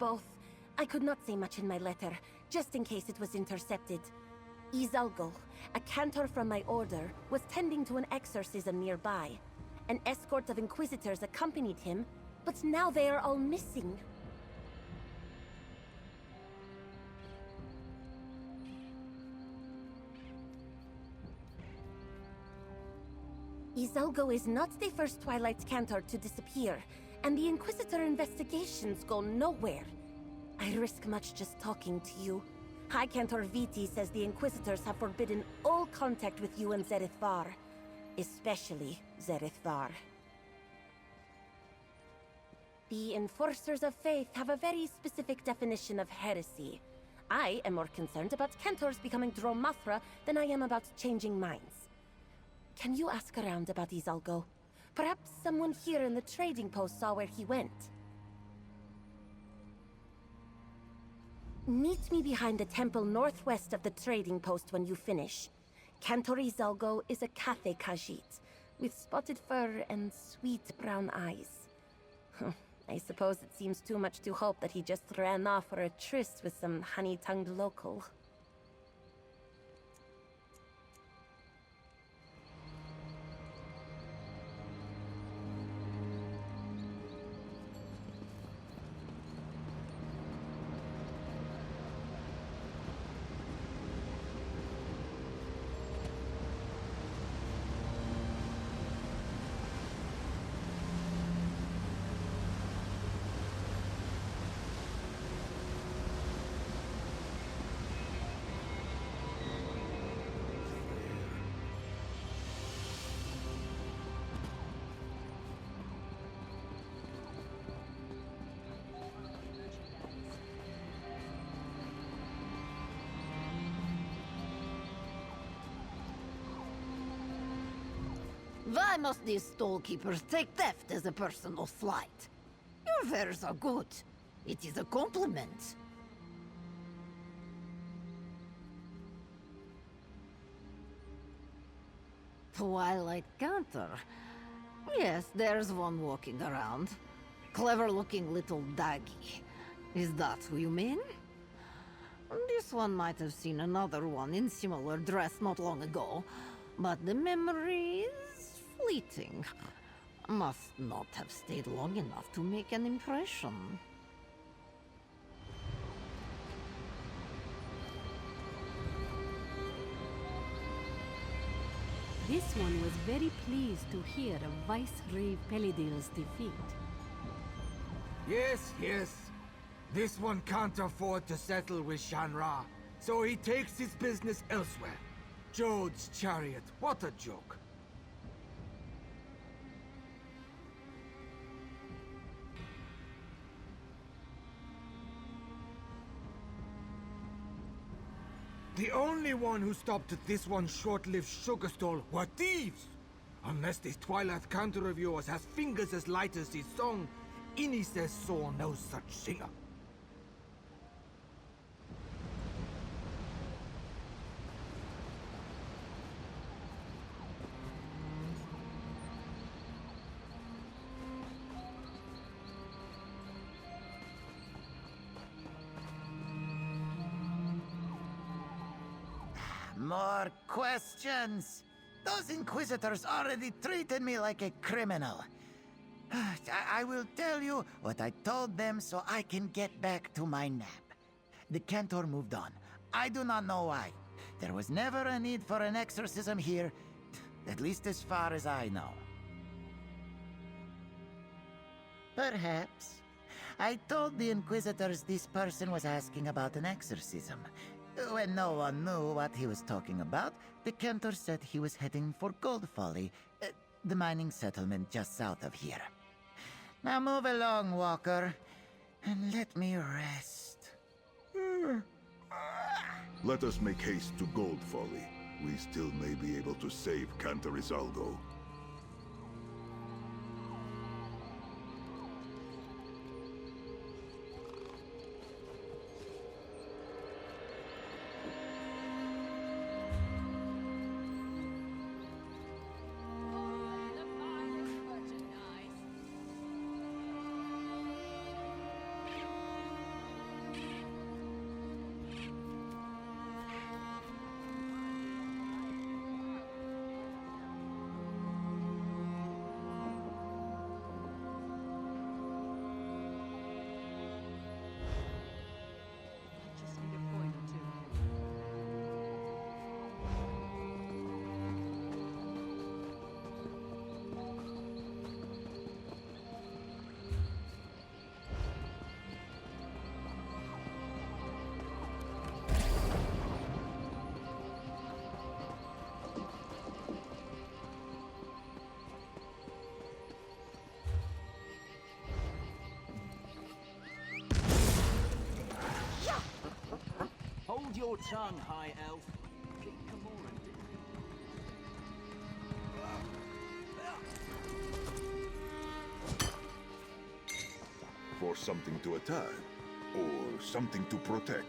both. I could not say much in my letter, just in case it was intercepted. Izalgo, a cantor from my order, was tending to an exorcism nearby. An escort of Inquisitors accompanied him, but now they are all missing. Izalgo is not the first Twilight Cantor to disappear, and the Inquisitor investigations go nowhere. I risk much just talking to you. High Cantor Viti says the Inquisitors have forbidden all contact with you and Zerith-Var. Especially Zerith-Var. The Enforcers of Faith have a very specific definition of heresy. I am more concerned about Cantors becoming Dromathra than I am about changing minds. Can you ask around about Izalgo? Perhaps someone here in the trading post saw where he went. Meet me behind the temple northwest of the trading post when you finish. Cantor Izalgo is a Cathay Khajiit, with spotted fur and sweet brown eyes. I suppose it seems too much to hope that he just ran off for a tryst with some honey-tongued local. Why must these stallkeepers take theft as a personal slight? Your wares are good. It is a compliment. Twilight Cantor. Yes, there's one walking around. Clever-looking little daggy. Is that who you mean? This one might have seen another one in similar dress not long ago, but the memory is fleeting. Must not have stayed long enough to make an impression. This one was very pleased to hear of Viceroy Pelidil's defeat. Yes, yes. This one can't afford to settle with Shanra, so he takes his business elsewhere. Jode's chariot, what a joke. The only one who stopped at this one short-lived sugar stall were thieves! Unless this Twilight Cantor of yours has fingers as light as his song, Innie says saw no such singer. More questions? Those Inquisitors already treated me like a criminal. I will tell you what I told them so I can get back to my nap. The Cantor moved on. I do not know why. There was never a need for an exorcism here, at least as far as I know. Perhaps. I told the Inquisitors this person was asking about an exorcism. When no one knew what he was talking about, the Cantor said he was heading for Gold Folly, the mining settlement just south of here. Now move along, Walker, and let me rest. Let us make haste to Gold Folly. We still may be able to save Cantor Izalgo. your tongue, High Elf. Think Camoran did. For something to attack, or something to protect.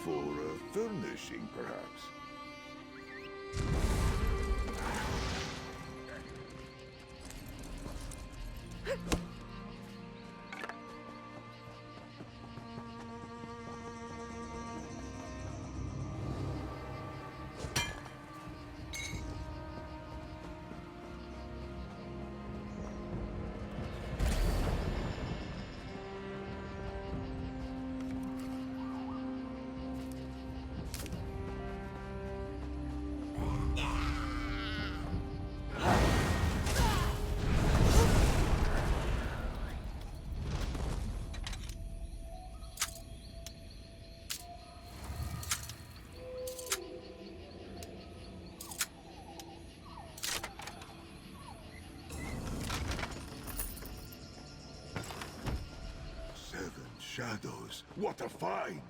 For furnishing, perhaps. Shadows, what a find!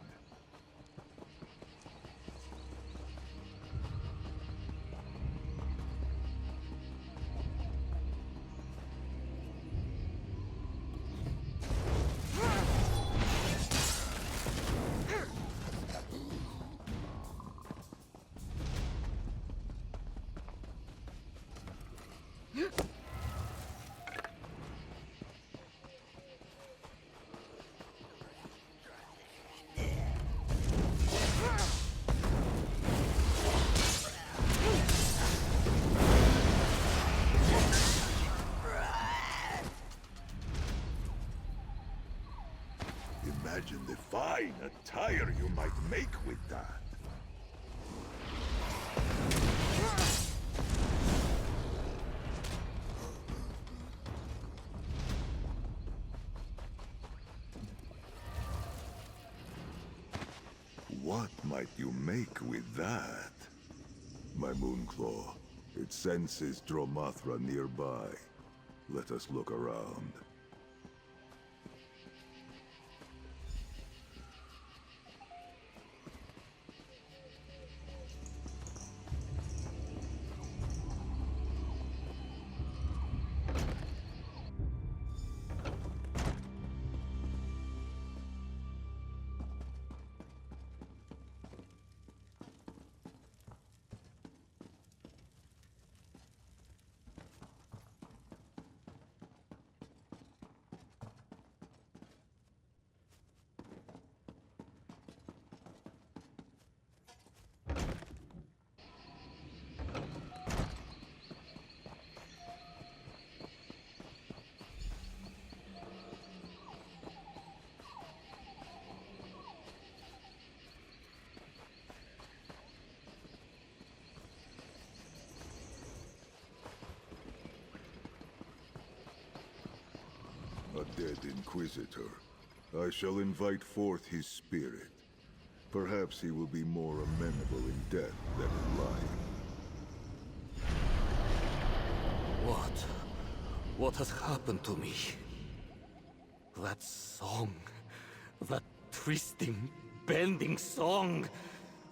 Imagine the fine attire you might make with that. What might you make with that? My Moonclaw. It senses Dromathra nearby. Let us look around. A dead Inquisitor. I shall invite forth his spirit. Perhaps he will be more amenable in death than in life. What has happened to me? That song. That twisting, bending song.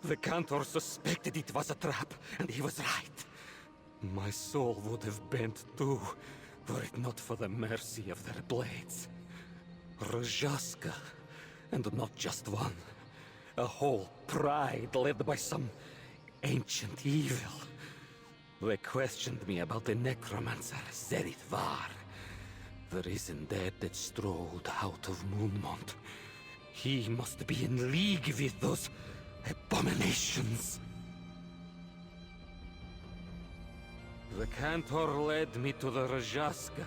The Cantor suspected it was a trap, and he was right. My soul would have bent too, were it not for the mercy of their blades. Rajaska, and not just one. A whole pride led by some ancient evil. They questioned me about the necromancer Zerith-Var, the risen dead that strolled out of Moonmont. He must be in league with those abominations. The Cantor led me to the Rajaska.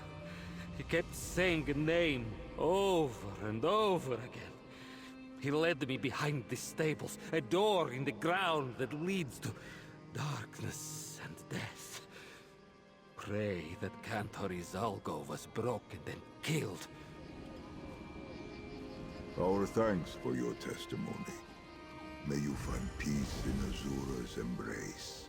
He kept saying a name over and over again. He led me behind the stables, a door in the ground that leads to darkness and death. pray that Cantor Izalgo was broken and killed. Our thanks for your testimony. May you find peace in Azura's embrace.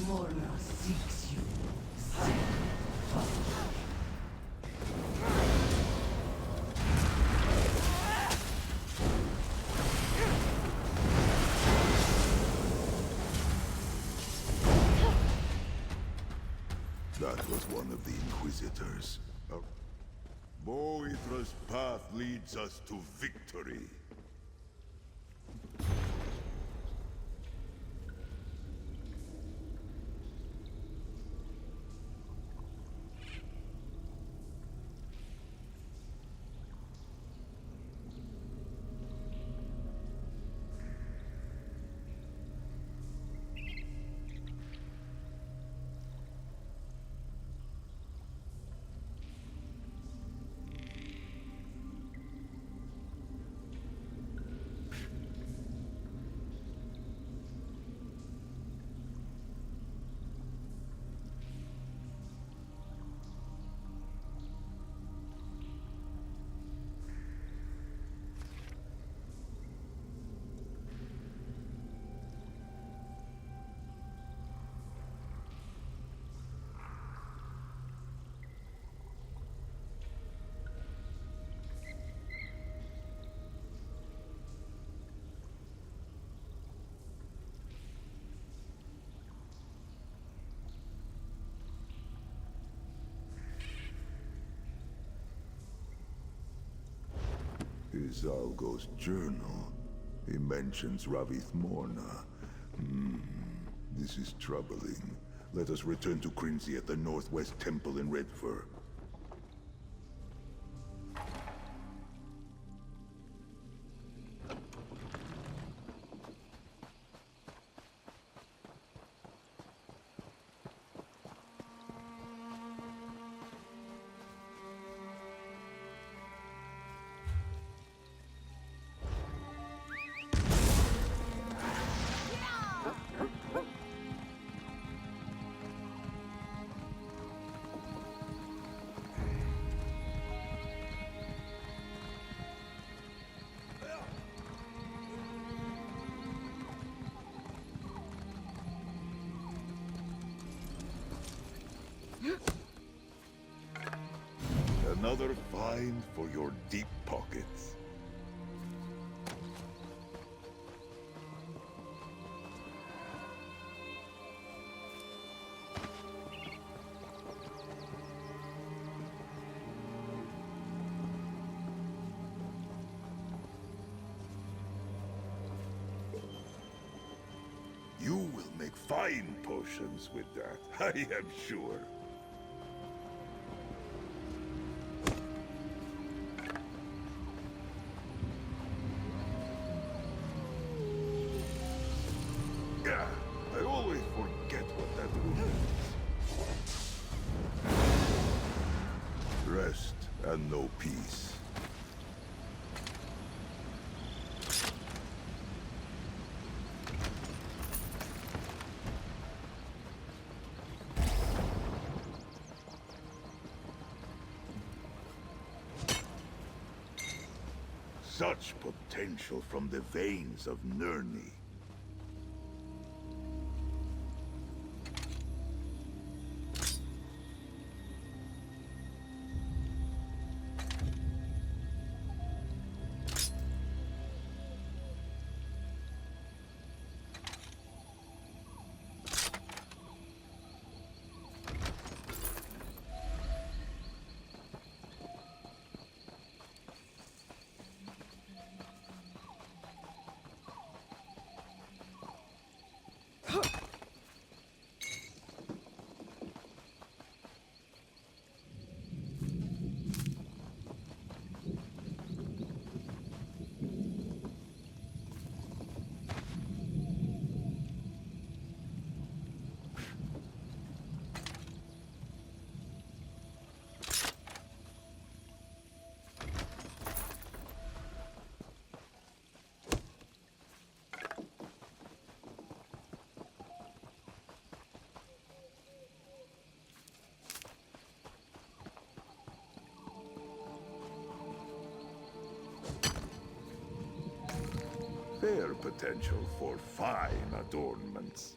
Morna seeks you. That was one of the Inquisitors. Boithra's path leads us to victory. Izalgo's journal. He mentions Ravith Morna. This is troubling. Let us return to Crinzy at the Northwest Temple in Zerith-Var. Another find for your deep pockets. You will make fine potions with that, I am sure. I always forget what that room is. Rest and no peace. Such potential from the veins of Nirni. Fair potential for fine adornments.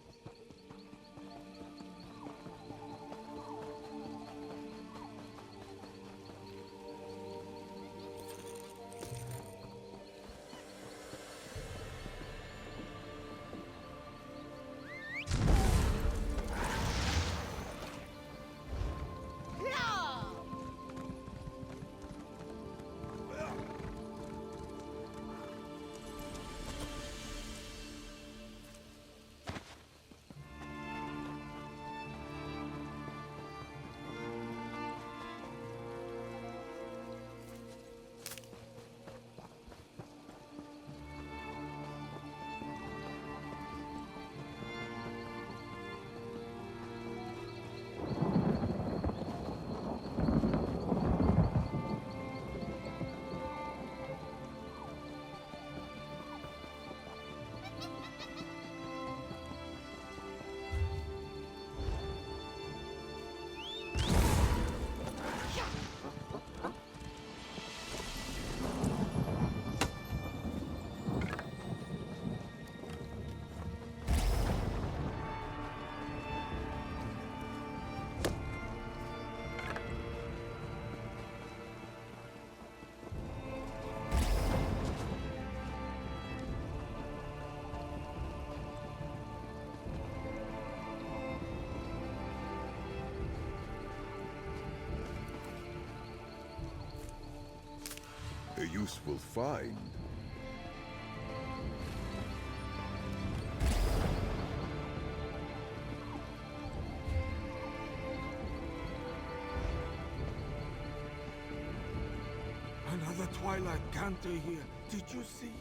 A useful find. Another Twilight Cantor here. Did you see?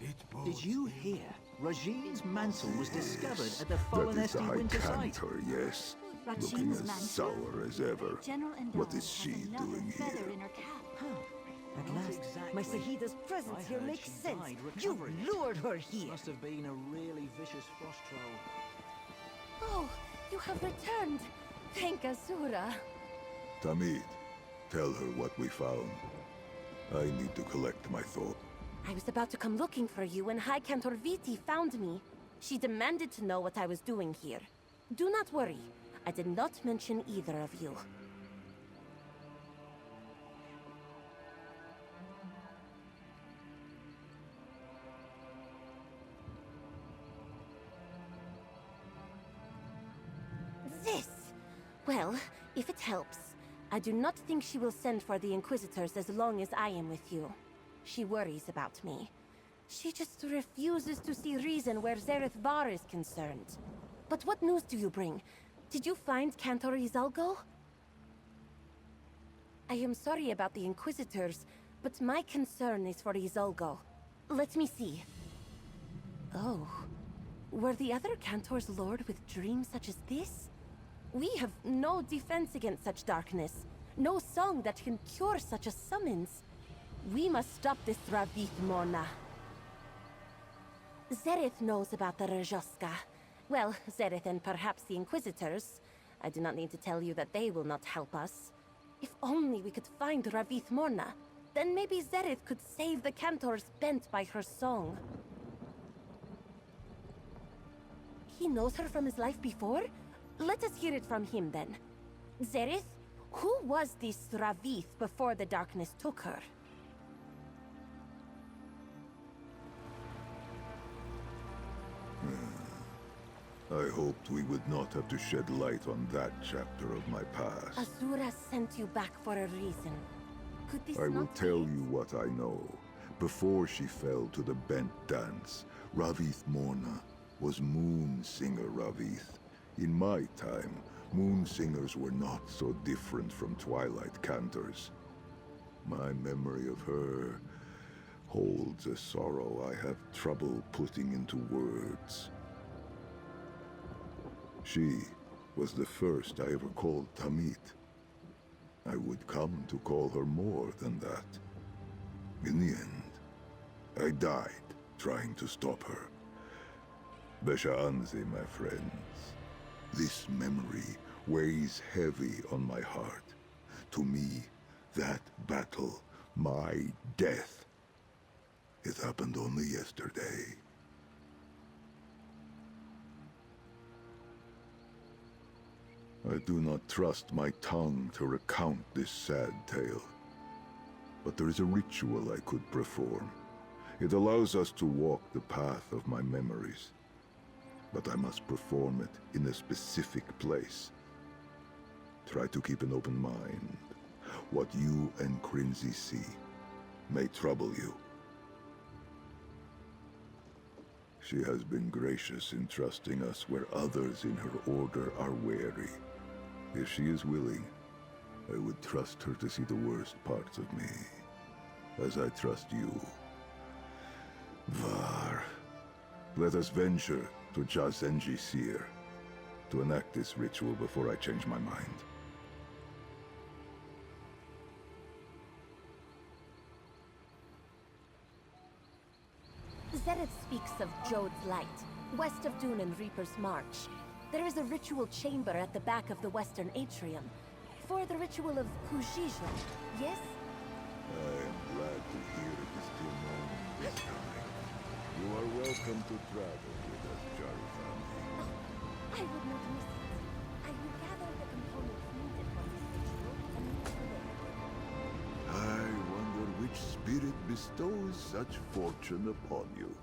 It bodes Did you ill. hear? Rajine's mantle was discovered at the That fallen is the Esti High winter site. Cantor, yes. Looking Rajine's as mantle? sour as ever. General What Endowment is she has another doing feather here? in her cap. At Not last, exactly. my Sahida's presence I here heard makes she sense. died You recovering it. lured her here. Must have been a really vicious frost troll. Oh, you have returned. Thank Azura. Tamid, tell her what we found. I need to collect my thought. I was about to come looking for you when High Cantor Viti found me. She demanded to know what I was doing here. Do not worry. I did not mention either of you. This! Well, if it helps, I do not think she will send for the Inquisitors as long as I am with you. She worries about me. She just refuses to see reason where Zerith-Var is concerned. But what news do you bring? Did you find Cantor Izalgo? I am sorry about the Inquisitors, but my concern is for Izalgo. Let me see. Oh. Were the other Cantors lured with dreams such as this? We have no defense against such darkness. No song that can cure such a summons. We must stop this Ravith Morna. Zerith knows about the Rajoska. Well, Zerith and perhaps the Inquisitors. I do not need to tell you that they will not help us. If only we could find Ravith Morna. Then maybe Zerith could save the Cantors bent by her song. He knows her from his life before? Let us hear it from him then. Zerith, who was this Ravith before the darkness took her? I hoped we would not have to shed light on that chapter of my past. Azura sent you back for a reason. Could this I will not tell be- you what I know. Before she fell to the bent dance, Ravith Morna was Moon Singer Ravith. In my time, Moon Singers were not so different from Twilight Cantors. My memory of her holds a sorrow I have trouble putting into words. She was the first I ever called Tamit. I would come to call her more than that. In the end, I died trying to stop her. Beshaanzi, my friends. This memory weighs heavy on my heart. To me, that battle, my death, it happened only yesterday. I do not trust my tongue to recount this sad tale. But there is a ritual I could perform. It allows us to walk the path of my memories. But I must perform it in a specific place. Try to keep an open mind. What you and Crinzy see may trouble you. She has been gracious in trusting us where others in her order are wary. If she is willing, I would trust her to see the worst parts of me, as I trust you. Var, let us venture to Jazenji Seer to enact this ritual before I change my mind. Zerith speaks of Jode's Light, west of Dune and Reaper's March. There is a ritual chamber at the back of the western atrium, for the ritual of Kujijo, yes? I am glad to hear it is still known this time. You are welcome to travel with us, Zerith-Var. I would not miss it. I will gather the components needed for this ritual and meet you there. I wonder which spirit bestows such fortune upon you.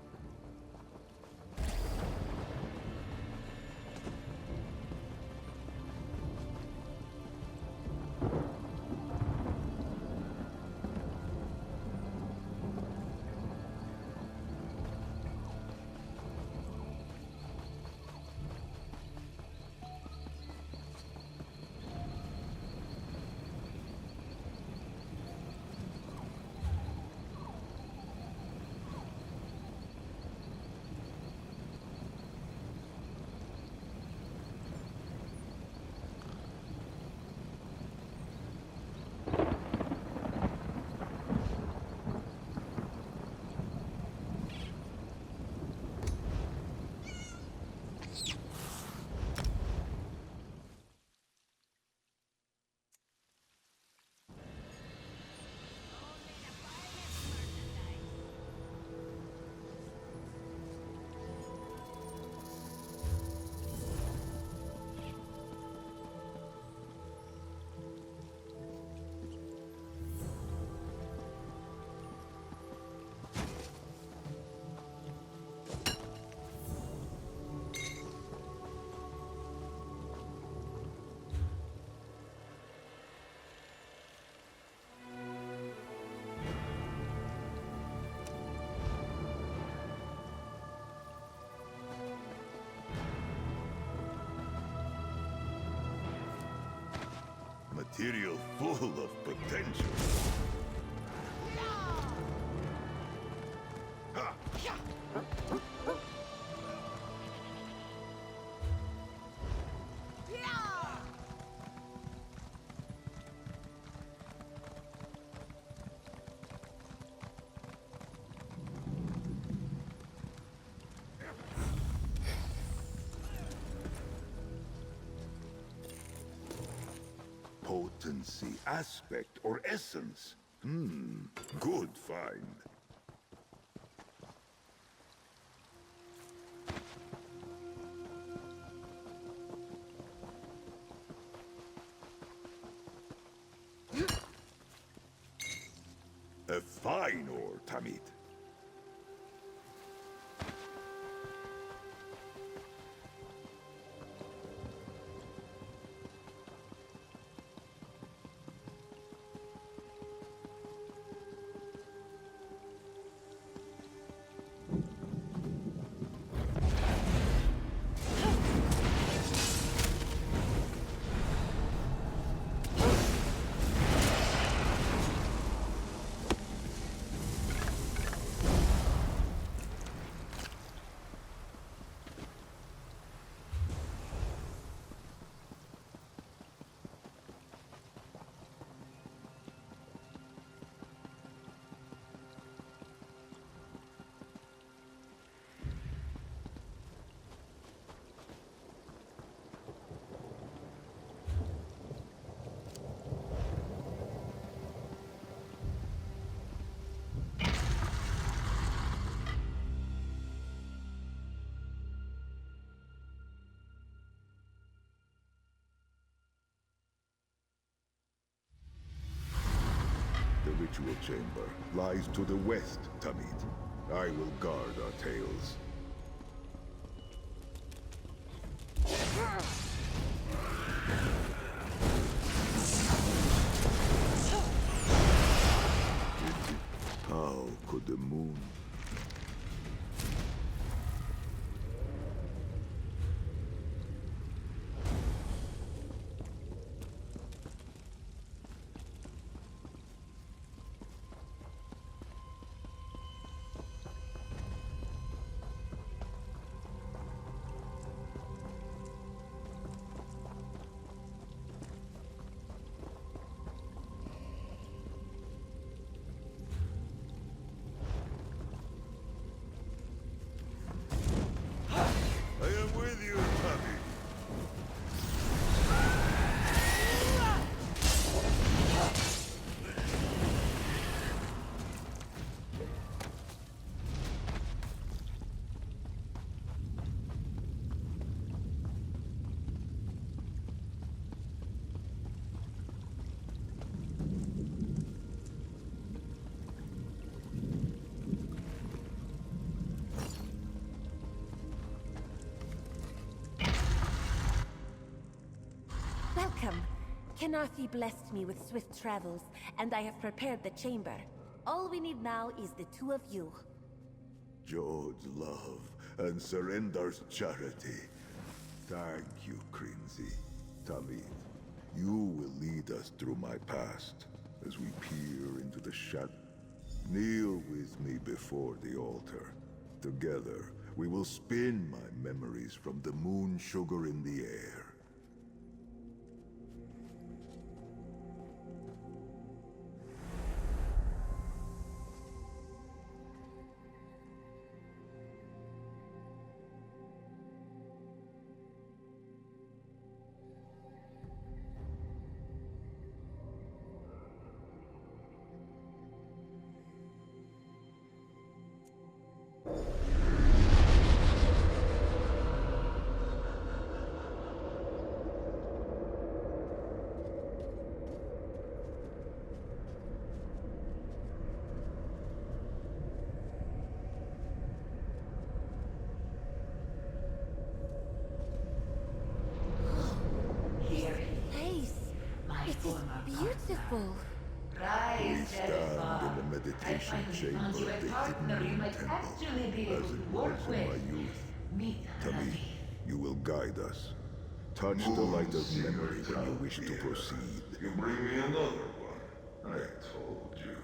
Material full of potential. Potency, aspect, or essence. Good find. A fine ore, Tamit. The ritual chamber lies to the west, Tamit. I will guard our tails. How could the moon... I am with you, Tamit. Welcome. Kenarthi blessed me with swift travels, and I have prepared the chamber. All we need now is the two of you. Jode's love and surrender's charity. Thank you, Crinzy. Tamit, you will lead us through my past as we peer into the shadow. Kneel with me before the altar. Together, we will spin my memories from the moon sugar in the air. It is beautiful. We stand in the meditation chamber of the hidden moon temple, as it was in my youth. Tamit, you will guide us. Touch the light of memory when you wish to proceed. You bring me another one. I told you.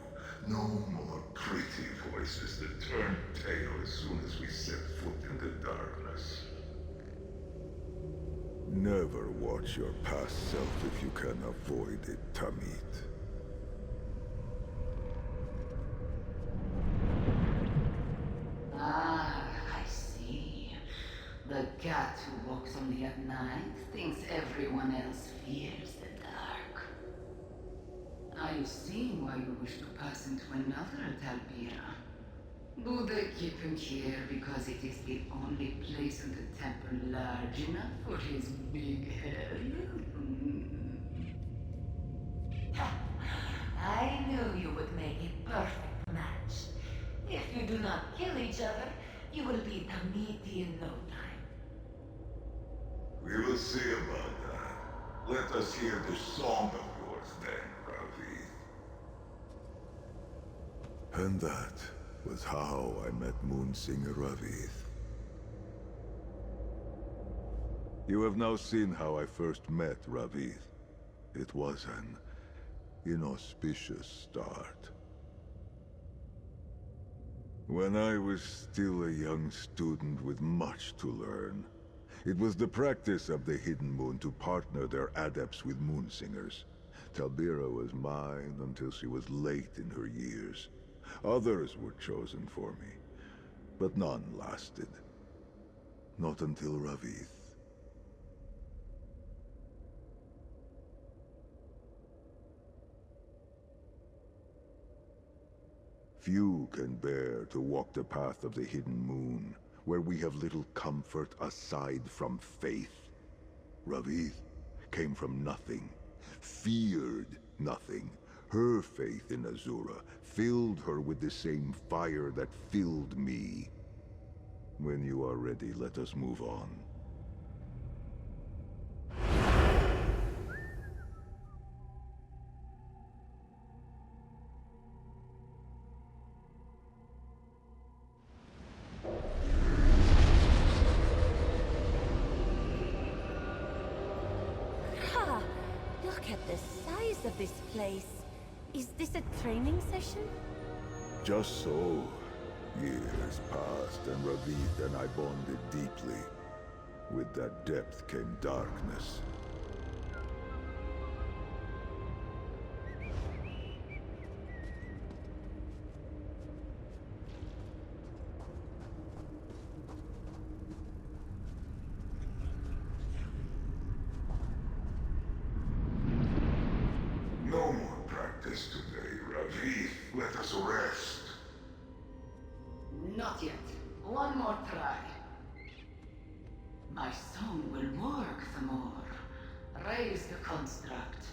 No more pretty voices that turn tail as soon as we set foot in the darkness. Never watch your past self if you can avoid it, Tamit. Ah, I see. The cat who walks only at night thinks everyone else fears the dark. I see why you wish to pass into another Talbira. Do they keep him here because it is the only place in the temple large enough for his big head? I knew you would make a perfect match. If you do not kill each other, you will be Tamiti in no time. We will see about that. Let us hear the song of yours then, Ravith. And that was how I met Moonsinger Ravith. You have now seen how I first met Ravith. It was an inauspicious start. When I was still a young student with much to learn, it was the practice of the Hidden Moon to partner their adepts with Moonsingers. Talbira was mine until she was late in her years. Others were chosen for me, but none lasted. Not until Ravith. Few can bear to walk the path of the Hidden Moon, where we have little comfort aside from faith. Ravith came from nothing, feared nothing. Her faith in Azura filled her with the same fire that filled me. When you are ready, let us move on. Ha! Look at the size of this place. Is this a training session? Just so. Years passed, and Ravith and I bonded deeply. With that depth came darkness. No more practice today, Ravith. Let us rest. Not yet. One more try. My song will work some more. Raise the construct.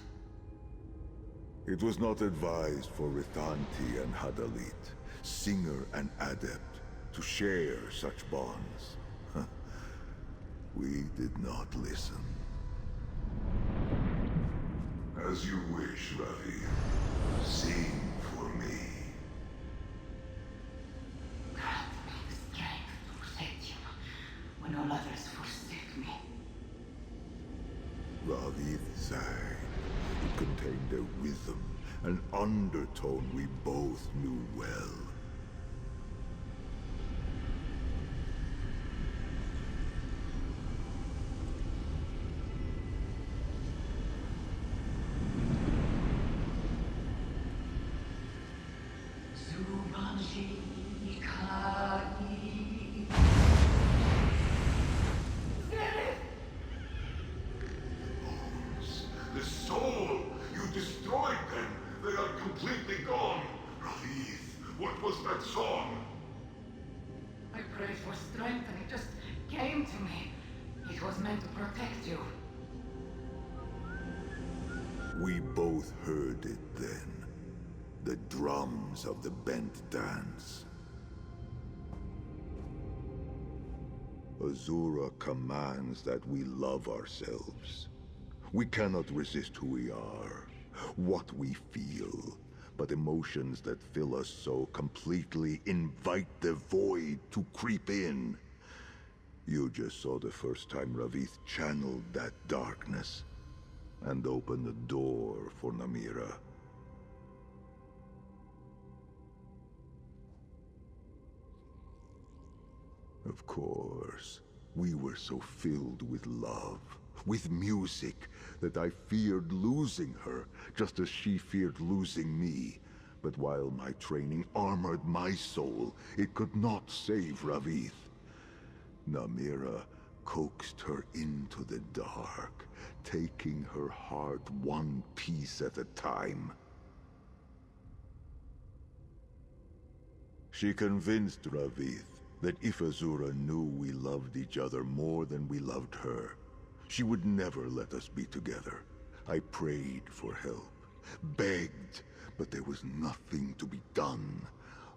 It was not advised for Rithanti and Hadalit, singer and adept, to share such bonds. We did not listen. As you wish, Ravith. Sing for me. Grant me the strength to protect you when all others forsake me. Ravith sang. It contained a rhythm, an undertone we both knew well. The soul! You destroyed them! They are completely gone! Ravith, what was that song? I prayed for strength and it just came to me. It was meant to protect you. We both heard it then. The drums of the bent dance. Azura commands that we love ourselves. We cannot resist who we are, what we feel, but emotions that fill us so completely invite the void to creep in. You just saw the first time Ravith channeled that darkness and opened the door for Namira. Of course, we were so filled with love, with music, that I feared losing her, just as she feared losing me. But while my training armored my soul, it could not save Ravith. Namira coaxed her into the dark, taking her heart one piece at a time. She convinced Ravith that if Azura knew we loved each other more than we loved her, she would never let us be together. I prayed for help, begged, but there was nothing to be done.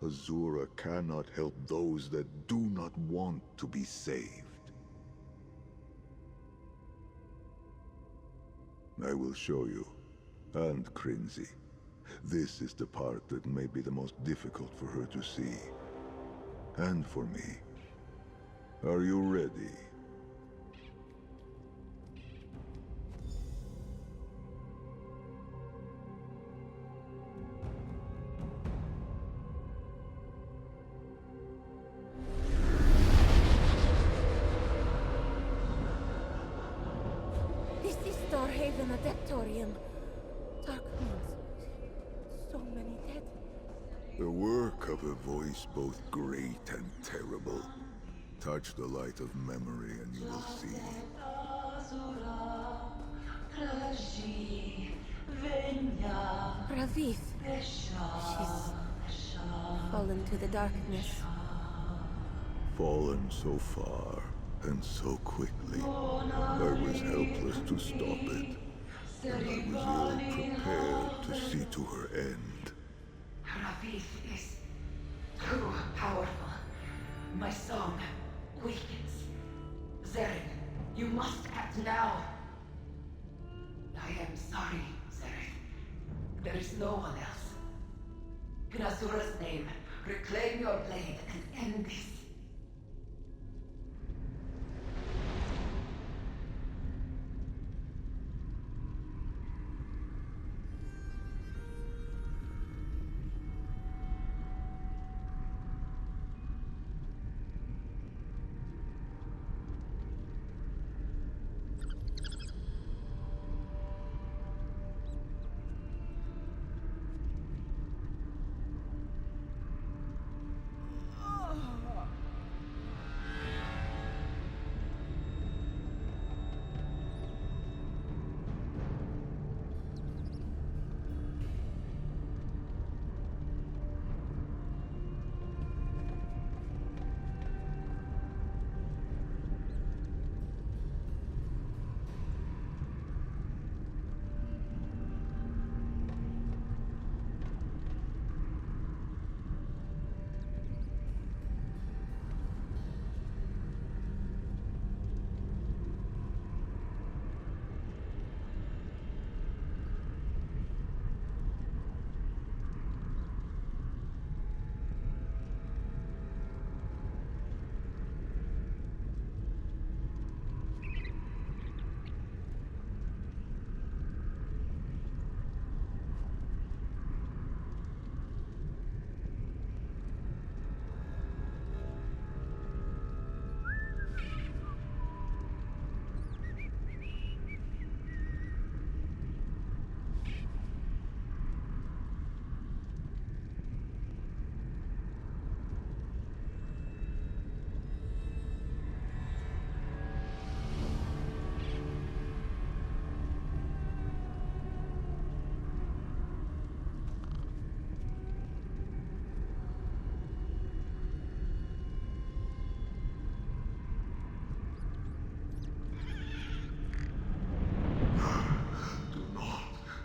Azura cannot help those that do not want to be saved. I will show you, and Krinzi. This is the part that may be the most difficult for her to see. And for me. Are you ready? This is Starhaven Adeptorium. Dark ruins. So many dead. The work of a voice both great and terrible. Touch the light of memory and you will see. Ravith. She's fallen to the darkness. Fallen so far and so quickly. I was helpless to stop it. And I was ill prepared to see to her end. Ravith is too powerful. My song weakens. Zerith, you must act now. I am sorry, Zerith. There is no one else. In Azura's name, reclaim your blade and end this.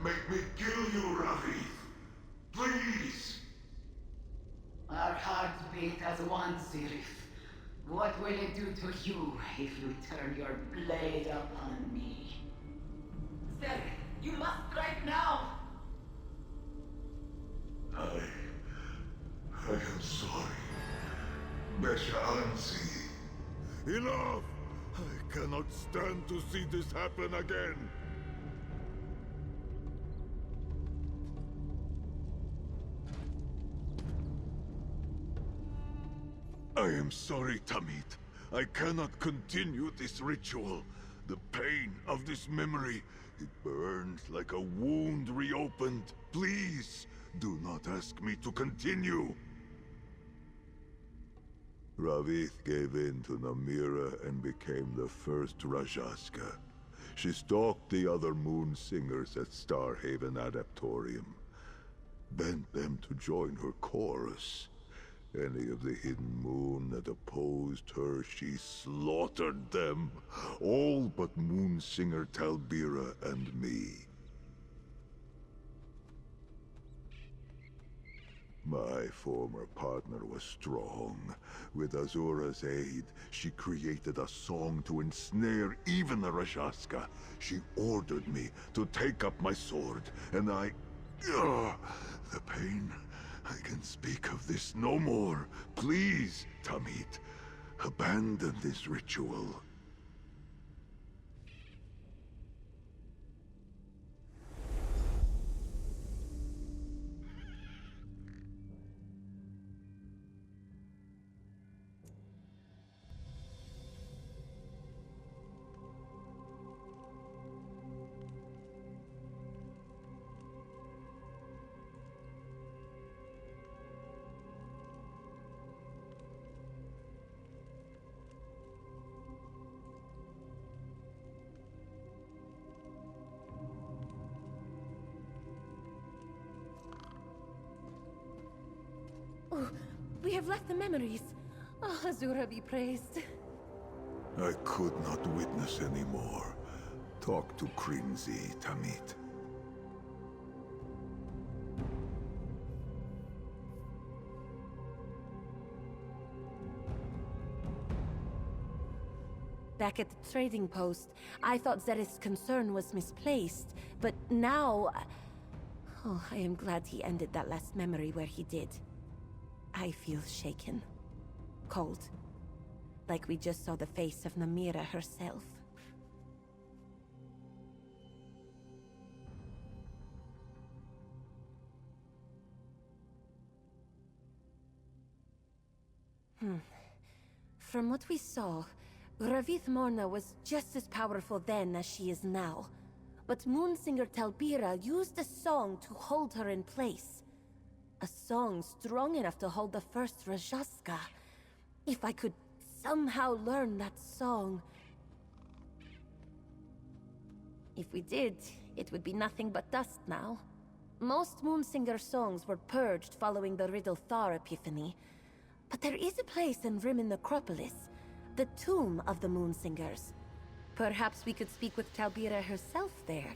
Make me kill you, Ravith. Please! Our hearts beat as one, Zerith. What will it do to you if you turn your blade upon me? Zerith, you must strike now! I am sorry. Beshansi. Enough! I cannot stand to see this happen again. I am sorry, Tamit. I cannot continue this ritual. The pain of this memory, it burns like a wound reopened. Please, do not ask me to continue. Ravith gave in to Namira and became the first Rajaska. She stalked the other moon singers at Starhaven Adeptorium, bent them to join her chorus. Any of the hidden moon that opposed her, she slaughtered them. All but Moonsinger Talbira and me. My former partner was strong. With Azura's aid, she created a song to ensnare even the Rajashka. She ordered me to take up my sword, and I... Ugh, the pain. I can speak of this no more. Please, Tamit, abandon this ritual. Oh, we have left the memories. Oh, Azura be praised. I could not witness anymore. Talk to Krinzi, Tamit. Back at the trading post, I thought Zerith's concern was misplaced, but now... Oh, I am glad he ended that last memory where he did. I feel shaken. Cold. Like we just saw the face of Namira herself. From what we saw, Ravith Morna was just as powerful then as she is now. But Moonsinger Talbira used a song to hold her in place. A song strong enough to hold the first Rajashka. If I could somehow learn that song... If we did, it would be nothing but dust now. Most Moonsinger songs were purged following the Zerith-Var epiphany. But there is a place in Rimmon Necropolis, the tomb of the Moonsingers. Perhaps we could speak with Talbira herself there.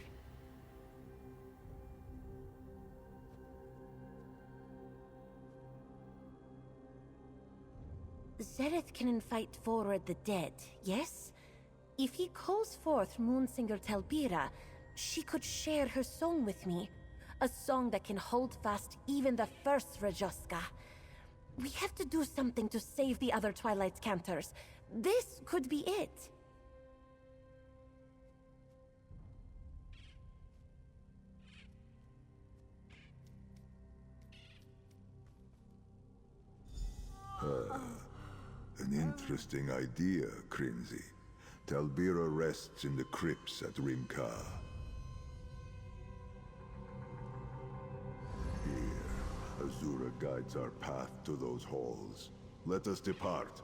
Zerith can invite forward the dead, yes? If he calls forth Moonsinger Talbira, she could share her song with me. A song that can hold fast even the first Rajashka. We have to do something to save the other Twilight Cantors. This could be it. An interesting idea, Krinzi. Talbira rests in the crypts at Rimka. Here, Azura guides our path to those halls. Let us depart.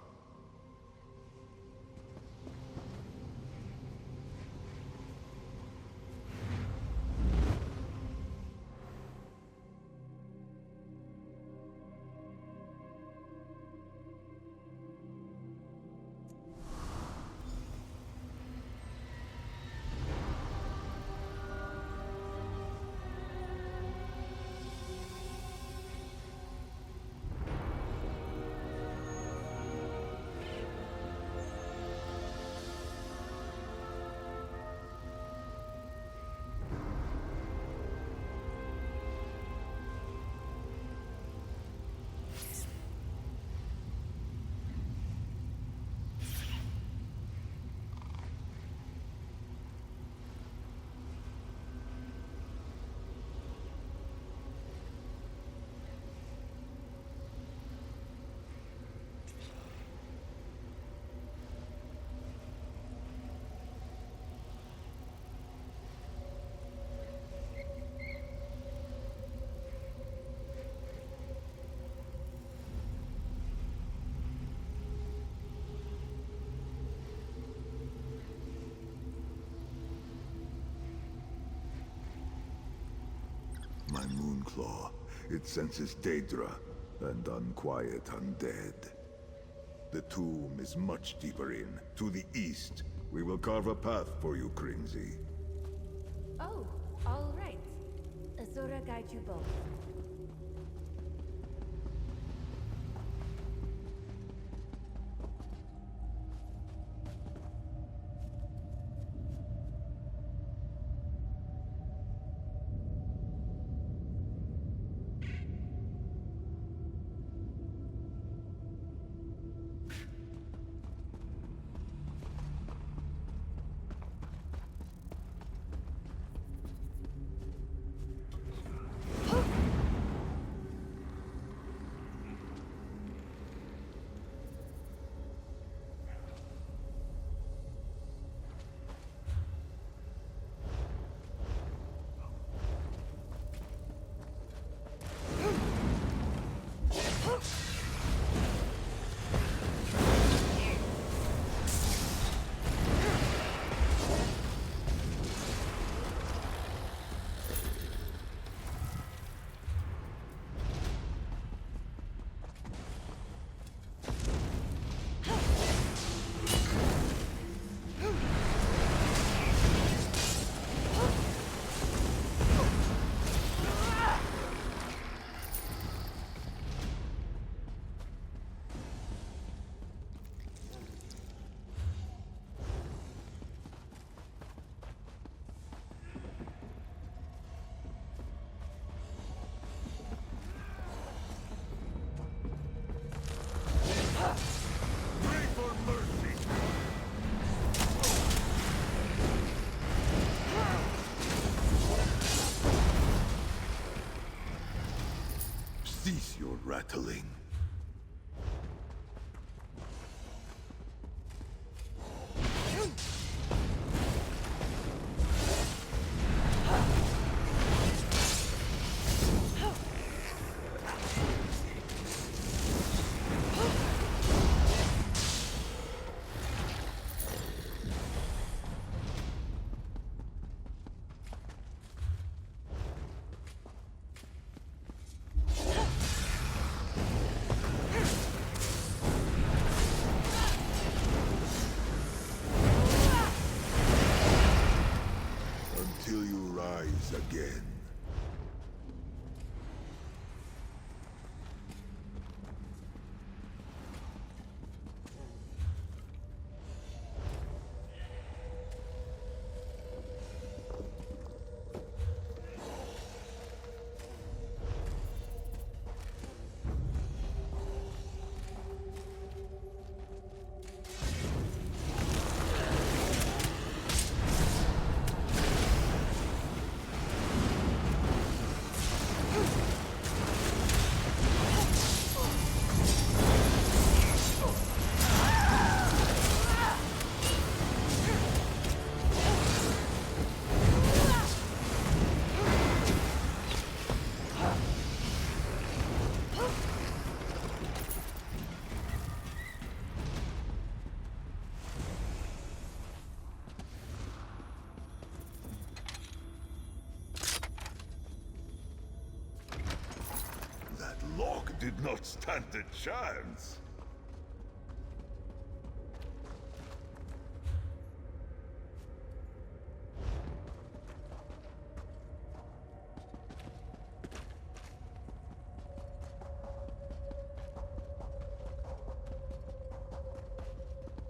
My Moonclaw. It senses Daedra. and unquiet undead. The tomb is much deeper in, to the east. We will carve a path for you, Kringsy. Oh, all right. Azura guide you both. Cease your rattling. Until you rise again. That lock did not stand a chance.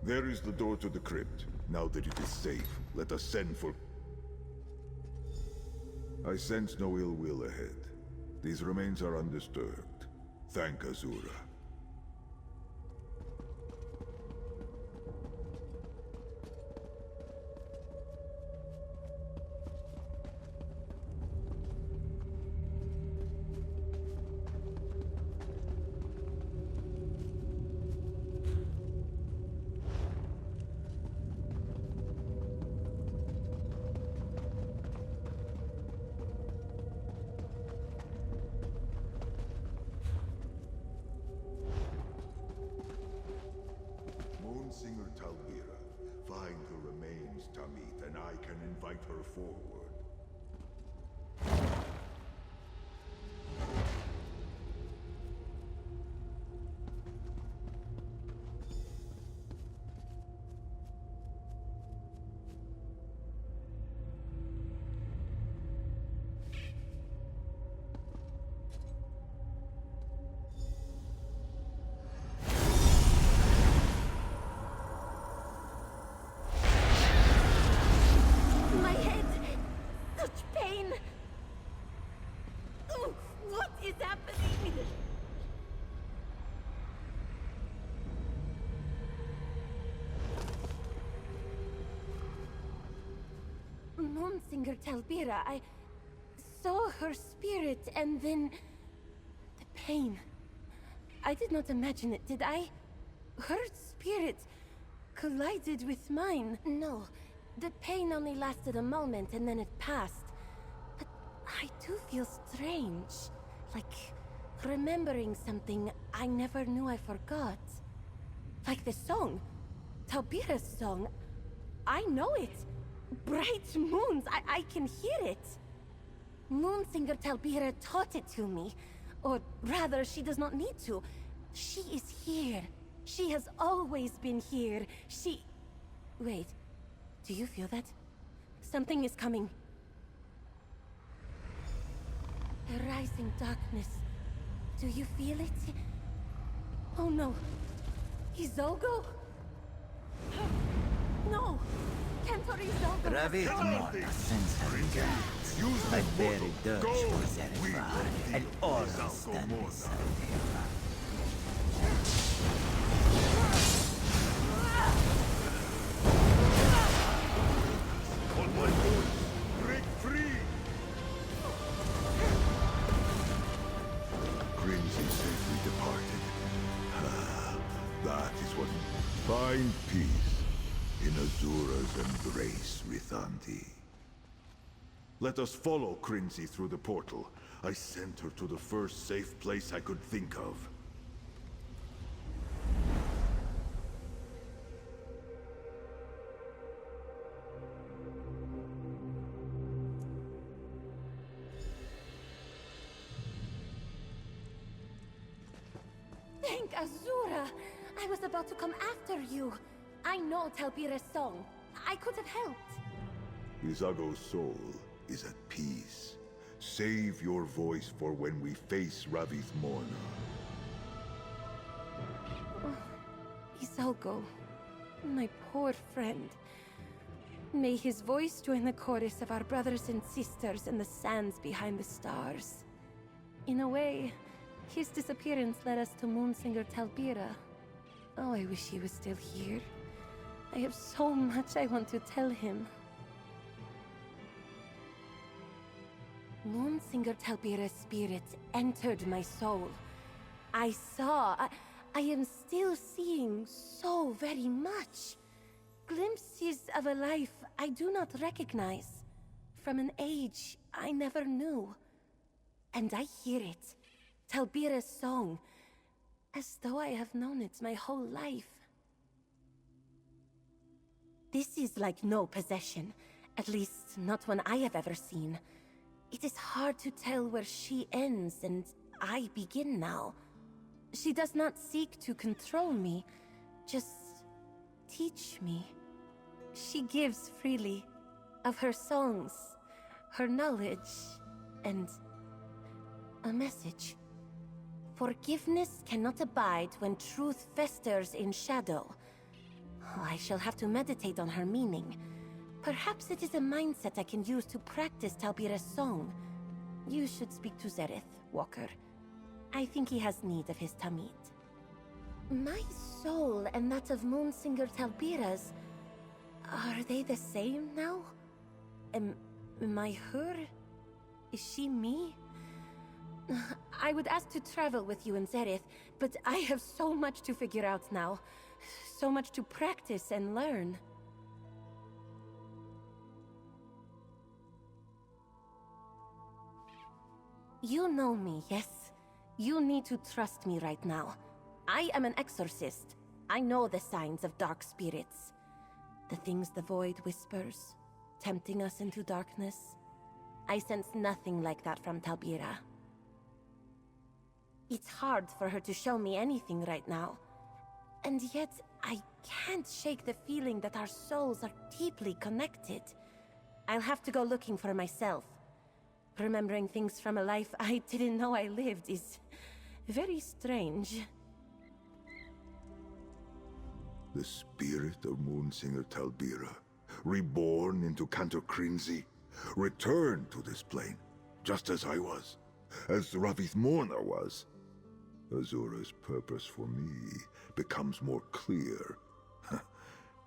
There is the door to the crypt. Now that it is safe, let us send for... I sense no ill will ahead. These remains are undisturbed. Thank Azura. Singer Talbira. Find her remains, Tamit, and I can invite her forward. Moonsinger Talbira. I saw her spirit and then... the pain. I did not imagine it, did I? Her spirit collided with mine. No, the pain only lasted a moment and then it passed. But I do feel strange. Like remembering something I never knew I forgot. Like the song. Talbira's song. I know it. Bright moons. I can hear it. Moonsinger Talbira taught it to me. Or rather, she does not need to. She is here. She has always been here. She... Wait. Do you feel that? Something is coming. A rising darkness. Do you feel it? Oh no. Izolgo? No! Cantor Izolgo! Ravith-Mona sends her guards. My very dirge for Zerith-Var, and all stand beside him. On my voice, break free! Crimson safely departed. Ah, that is what... Find peace in Azura's embrace, Rithanti. Let us follow Crinzy through the portal. I sent her to the first safe place I could think of. Thank Azura! I was about to come after you. I know Talbira's song. I could have helped. Izago's soul is at peace. Save your voice for when we face Ravith-Morna. Izalgo, my poor friend. May his voice join the chorus of our brothers and sisters in the sands behind the stars. In a way, his disappearance led us to Moonsinger Talbira. Oh, I wish he was still here. I have so much I want to tell him. Moonsinger Talbira's spirit entered my soul. I saw... I am still seeing so very much. Glimpses of a life I do not recognize. From an age I never knew. And I hear it. Talbira's song. As though I have known it my whole life. This is like no possession. At least, not one I have ever seen. It is hard to tell where she ends and I begin now. She does not seek to control me, just teach me. She gives freely of her songs, her knowledge, and a message. Forgiveness cannot abide when truth festers in shadow. Oh, I shall have to meditate on her meaning. Perhaps it is a mindset I can use to practice Talbira's song. You should speak to Zerith, Walker. I think he has need of his Tamid. My soul and that of Moonsinger Talbira's... Are they the same now? Am I her? Is she me? I would ask to travel with you and Zerith, but I have so much to figure out now. So much to practice and learn. You know me, yes? You need to trust me right now. I am an exorcist. I know the signs of dark spirits. The things the void whispers, tempting us into darkness. I sense nothing like that from Talbira. It's hard for her to show me anything right now. And yet, I can't shake the feeling that our souls are deeply connected. I'll have to go looking for myself. Remembering things from a life I didn't know I lived is very strange. The spirit of Moonsinger Talbira, reborn into Cantor Crinzy, returned to this plane, just as I was, as Ravith-Morna was. Azura's purpose for me becomes more clear,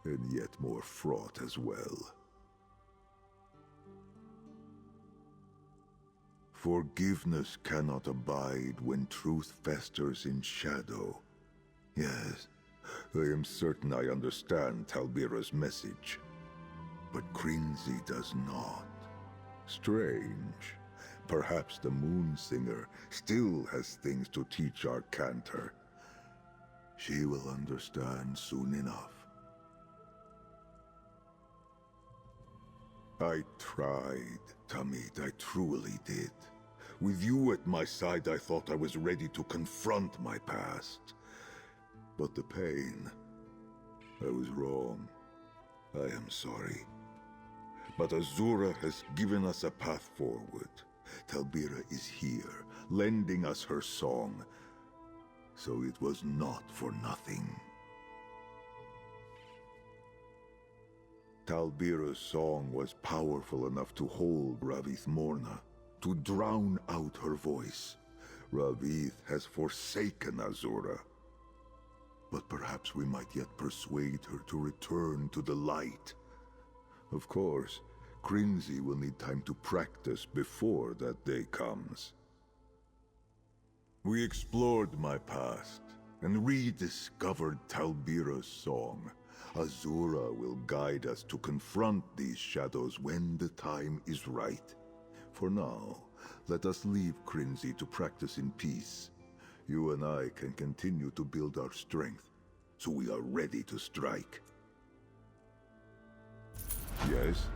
and yet more fraught as well. Forgiveness cannot abide when truth festers in shadow. Yes, I am certain I understand Talbira's message. But Crinzy does not. Strange. Perhaps the Moon Singer still has things to teach our Cantor. She will understand soon enough. I tried, Tamid, I truly did. With you at my side, I thought I was ready to confront my past. But the pain... I was wrong. I am sorry. But Azura has given us a path forward. Talbira is here, lending us her song. So it was not for nothing. Talbira's song was powerful enough to hold Ravith Morna, to drown out her voice. Ravith has forsaken Azura. But perhaps we might yet persuade her to return to the light. Of course, Crinzy will need time to practice before that day comes. We explored my past and rediscovered Talbira's song. Azura will guide us to confront these shadows when the time is right. For now, let us leave Crinzy to practice in peace. You and I can continue to build our strength, so we are ready to strike. Yes?